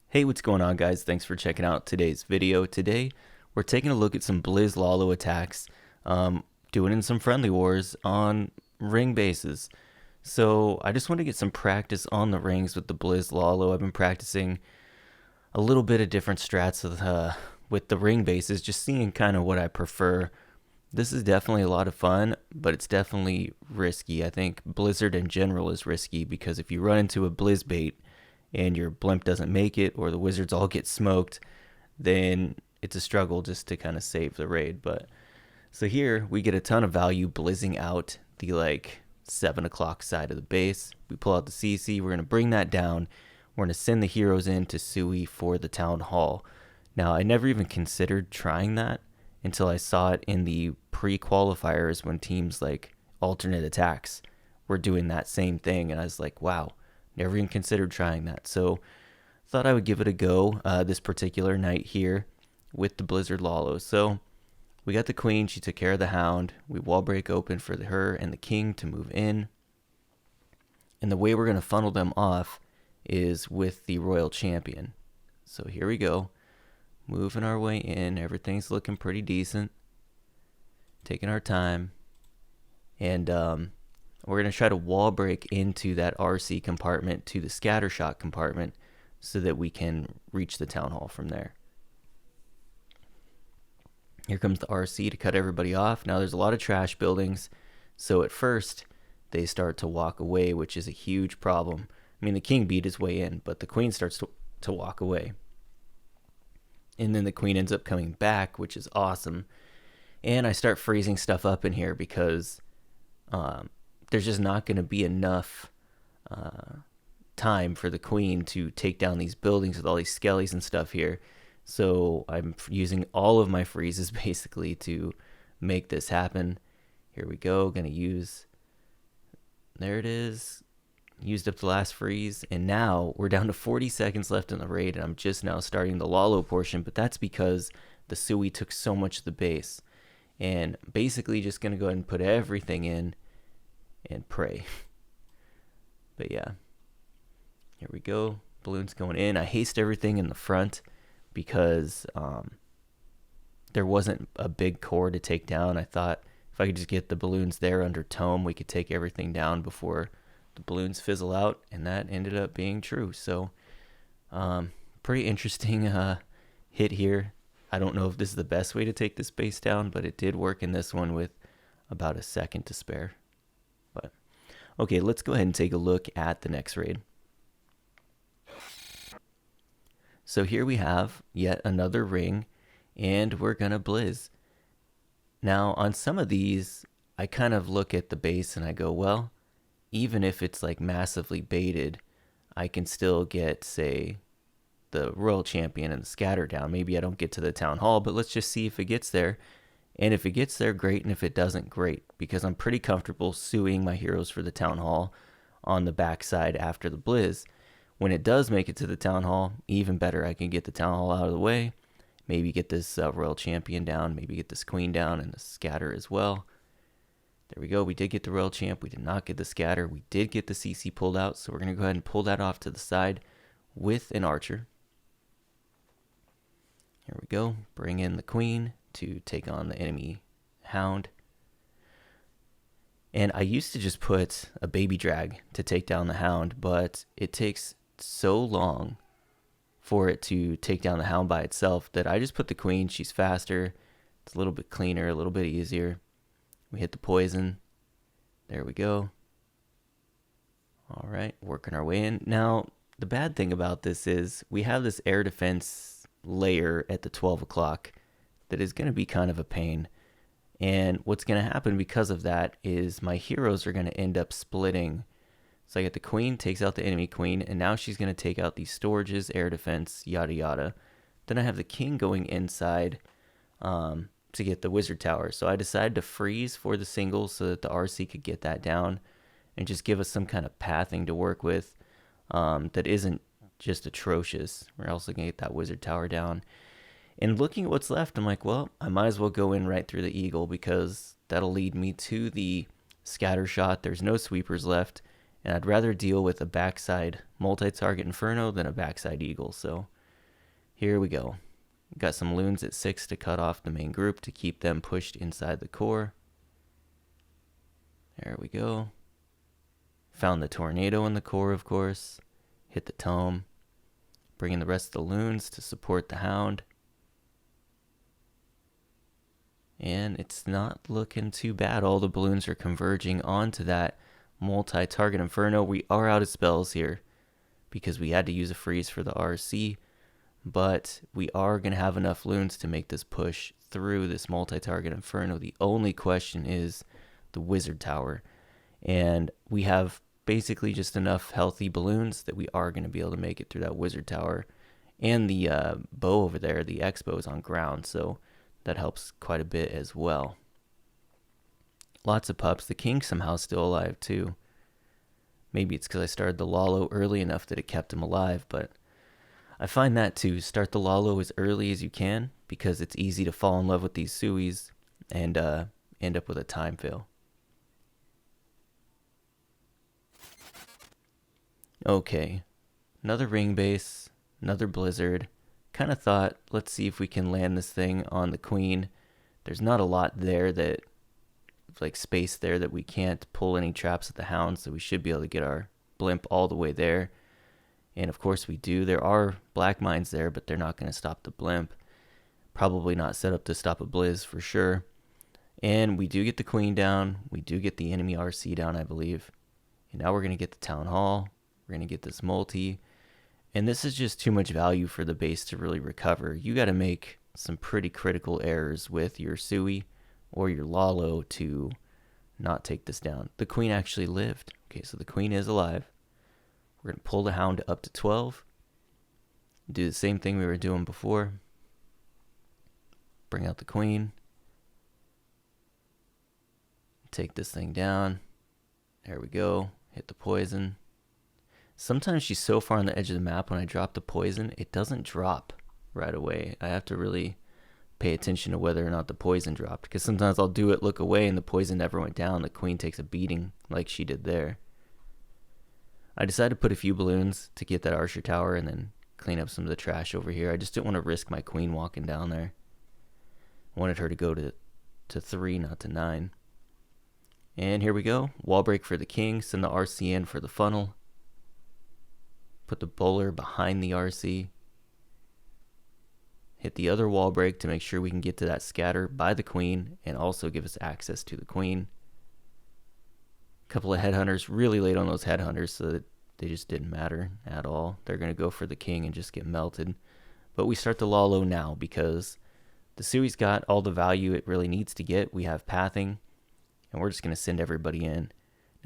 Hey, what's going on, guys? Thanks for checking out today's video. Today, we're taking a look at some Blizz Lalo attacks, doing in some friendly wars on ring bases. So I just want to get some practice on the rings with the Blizz Lalo. I've been practicing a little bit of different strats with the ring bases, just seeing kind of what I prefer. This is definitely a lot of fun, but it's definitely risky. I think Blizzard in general is risky because if you run into a Blizz bait, and your blimp doesn't make it or the wizards all get smoked, then it's a struggle just to kind of save the raid. But so here we get a ton of value blizzing out the 7 o'clock side of the base. We pull out the CC, we're going to bring that down. We're going to send the heroes in to Sui for the town hall. Now, I never even considered trying that until I saw it in the pre-qualifiers when teams like alternate attacks were doing that same thing, and I was like, wow, never even considered trying that. So thought I would give it a go this particular night here with the Blizzard Lalo. So we got the queen. She took care of the hound. We wall break open for her and the king to move in. And the way we're going to funnel them off is with the royal champion. So here we go. Moving our way in. Everything's looking pretty decent. Taking our time. And we're going to try to wall break into that RC compartment to the scatter shot compartment so that we can reach the town hall from there. Here comes the RC to cut everybody off. Now there's a lot of trash buildings, so at first they start to walk away, which is a huge problem. I mean, the king beat his way in, but the queen starts to walk away. And then the queen ends up coming back, which is awesome. And I start freezing stuff up in here because there's just not going to be enough time for the queen to take down these buildings with all these skellies and stuff here. So I'm using all of my freezes basically to make this happen. Here we go. Going to use, there it is. Used up the last freeze, and now we're down to 40 seconds left in the raid, and I'm just now starting the Lalo portion, but that's because the Sui took so much of the base. And basically just going to go ahead and put everything in and pray. But yeah, here we go. Balloons going in. I haste everything in the front because there wasn't a big core to take down. I thought if I could just get the balloons there under tome, we could take everything down before the balloons fizzle out, and that ended up being true. So pretty interesting hit here. I don't know if this is the best way to take this base down, but it did work in this one with about a second to spare. But okay, let's go ahead and take a look at the next raid. So here we have yet another ring, and we're gonna blizz. Now on some of these, I kind of look at the base and I go, well, even if it's like massively baited, I can still get, say, the royal champion and the scatter down. Maybe I don't get to the town hall, but let's just see if it gets there. And if it gets there, great. And if it doesn't, great. Because I'm pretty comfortable suing my heroes for the town hall on the backside after the blizz. When it does make it to the town hall, even better. I can get the town hall out of the way. Maybe get this royal champion down. Maybe get this queen down and the scatter as well. There we go. We did get the royal champ. We did not get the scatter. We did get the CC pulled out. So we're going to go ahead and pull that off to the side with an archer. Here we go. Bring in the queen to take on the enemy hound. And I used to just put a baby drag to take down the hound, but it takes so long for it to take down the hound by itself that I just put the queen. She's faster. It's a little bit cleaner, a little bit easier. We hit the poison. There we go. All right, working our way in. Now, the bad thing about this is we have this air defense layer at the 12 o'clock that is going to be kind of a pain. And what's going to happen because of that is my heroes are going to end up splitting. So I get the queen, takes out the enemy queen, and now she's going to take out these storages, air defense, yada yada. Then I have the king going inside to get the wizard tower. So I decided to freeze for the singles so that the RC could get that down and just give us some kind of pathing to work with that isn't just atrocious. We're also going to get that wizard tower down. And looking at what's left, I'm like, well, I might as well go in right through the eagle because that'll lead me to the scatter shot. There's no sweepers left, and I'd rather deal with a backside multi-target inferno than a backside eagle. So Here we go. Got some loons at 6 to cut off the main group to keep them pushed inside the core. There we go. Found the tornado in the core, of course. Hit the tome. Bringing the rest of the loons to support the hound. And it's not looking too bad. All the balloons are converging onto that multi-target inferno. We are out of spells here because we had to use a freeze for the RC. But we are going to have enough loons to make this push through this multi-target inferno. The only question is the wizard tower. And we have basically just enough healthy balloons that we are going to be able to make it through that wizard tower. And the bow over there, the X bow, is on ground, so that helps quite a bit as well. Lots of pups. The king somehow still alive too. Maybe it's because I started the Lalo early enough that it kept him alive, but I find that too. Start the Lalo as early as you can because it's easy to fall in love with these Suis and end up with a time fail. Okay, another ring base, another blizzard. Kind of thought, let's see if we can land this thing on the queen. There's not a lot there that, like space there that we can't pull any traps at the hound, so we should be able to get our blimp all the way there. And of course we do. There are black mines there, but they're not going to stop the blimp. Probably not set up to stop a blizz for sure. And we do get the queen down. We do get the enemy RC down, I believe. And now we're going to get the town hall. We're going to get this multi. And this is just too much value for the base to really recover. You got to make some pretty critical errors with your Sui or your Lalo to not take this down. The queen actually lived. Okay, so the queen is alive. We're going to pull the hound up to 12. Do the same thing we were doing before. Bring out the queen. Take this thing down. There we go. Hit the poison. Sometimes she's so far on the edge of the map when I drop the poison, it doesn't drop right away. I have to really pay attention to whether or not the poison dropped, because sometimes I'll do it, look away, and the poison never went down. The queen takes a beating like she did there. I decided to put a few balloons to get that archer tower and then clean up some of the trash over here. I just didn't want to risk my queen walking down there. I wanted her to go to 3, not to 9. And here we go. Wall break for the king. Send the RC in for the funnel. Put the bowler behind the RC. Hit the other wall break to make sure we can get to that scatter by the queen and also give us access to the queen. Couple of headhunters, really late on those headhunters, so that they just didn't matter at all. They're going to go for the king and just get melted. But we start the Lalo now because the Sui's got all the value it really needs to get. We have pathing, and we're just going to send everybody in.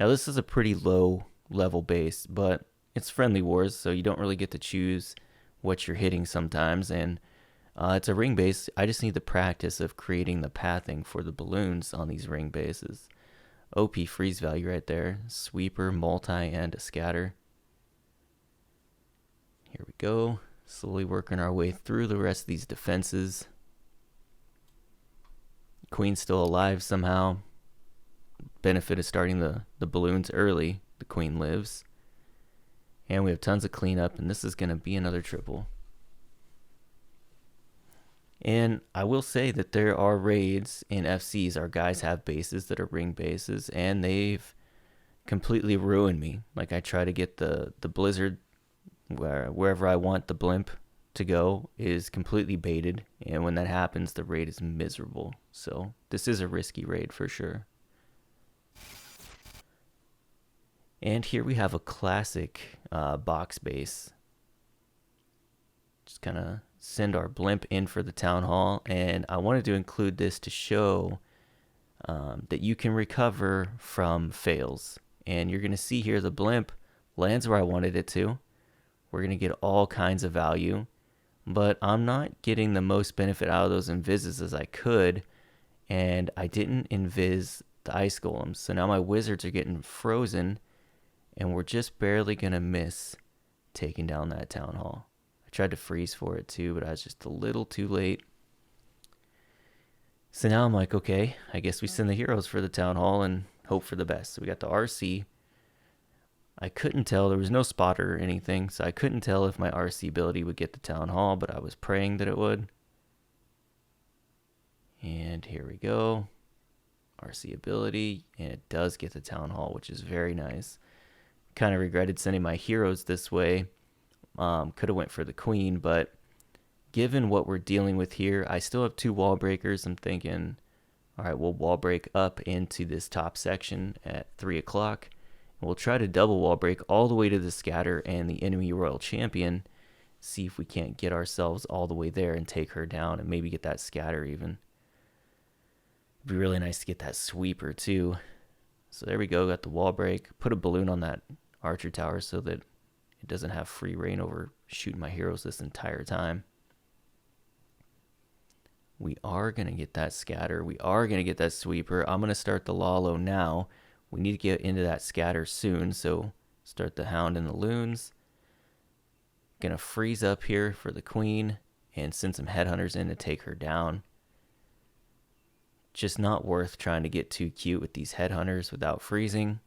Now this is a pretty low level base, but it's Friendly Wars, so you don't really get to choose what you're hitting sometimes, and it's a ring base. I just need the practice of creating the pathing for the balloons on these ring bases. OP freeze value right there. Sweeper, multi, and a scatter. Here we go. Slowly working our way through the rest of these defenses. Queen's still alive somehow. Benefit of starting the balloons early. The queen lives. And we have tons of cleanup, and this is going to be another triple. And I will say that there are raids in FCs. Our guys have bases that are ring bases, and they've completely ruined me. Like I try to get the blizzard wherever I want the blimp to go is completely baited, and when that happens, the raid is miserable. So this is a risky raid for sure. And here we have a classic box base. Just kind of send our blimp in for the town hall, and I wanted to include this to show that you can recover from fails. And you're going to see here the blimp lands where I wanted it to. We're going to get all kinds of value, but I'm not getting the most benefit out of those invises as I could, and I didn't invis the ice golems. So now my wizards are getting frozen, and we're just barely going to miss taking down that town hall. Tried to freeze for it too, but I was just a little too late. So now I'm like, okay, I guess we send the heroes for the town hall and hope for the best. So we got the RC. I couldn't tell. There was no spotter or anything, so I couldn't tell if my RC ability would get the town hall, but I was praying that it would. And here we go. RC ability, and it does get the town hall, which is very nice. Kind of regretted sending my heroes this way. Could have went for the queen, but given what we're dealing with here, I still have 2 wall breakers. I'm thinking, all right, we'll wall break up into this top section at 3 o'clock. And we'll try to double wall break all the way to the scatter and the enemy royal champion. See if we can't get ourselves all the way there and take her down and maybe get that scatter even. It'd be really nice to get that sweeper too. So there we go, got the wall break. Put a balloon on that archer tower so that it doesn't have free reign over shooting my heroes this entire time. We are going to get that scatter. We are going to get that sweeper. I'm going to start the Lalo now. We need to get into that scatter soon, so start the hound and the loons. Going to freeze up here for the queen and send some headhunters in to take her down. Just not worth trying to get too cute with these headhunters without freezing.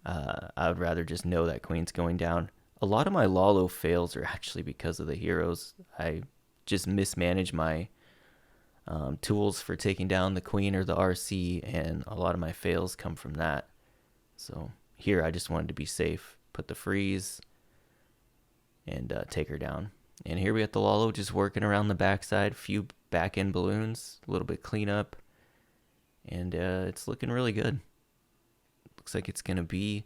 I would rather just know that queen's going down. A lot of my Lalo fails are actually because of the heroes. I just mismanage my tools for taking down the queen or the RC, and a lot of my fails come from that. So here I just wanted to be safe. Put the freeze and take her down. And here we got the Lalo just working around the backside. Few back end balloons, a little bit cleanup. And it's looking really good. Looks like it's going to be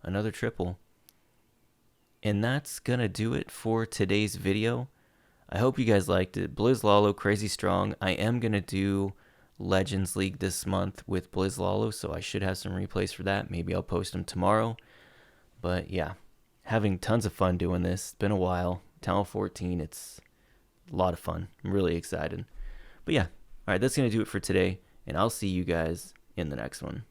another triple. And that's going to do it for today's video. I hope you guys liked it. Blizz Lalo, crazy strong. I am going to do Legends League this month with Blizz Lalo, so I should have some replays for that. Maybe I'll post them tomorrow. But yeah, having tons of fun doing this. It's been a while. Th14, it's a lot of fun. I'm really excited. But yeah, all right, that's going to do it for today. And I'll see you guys in the next one.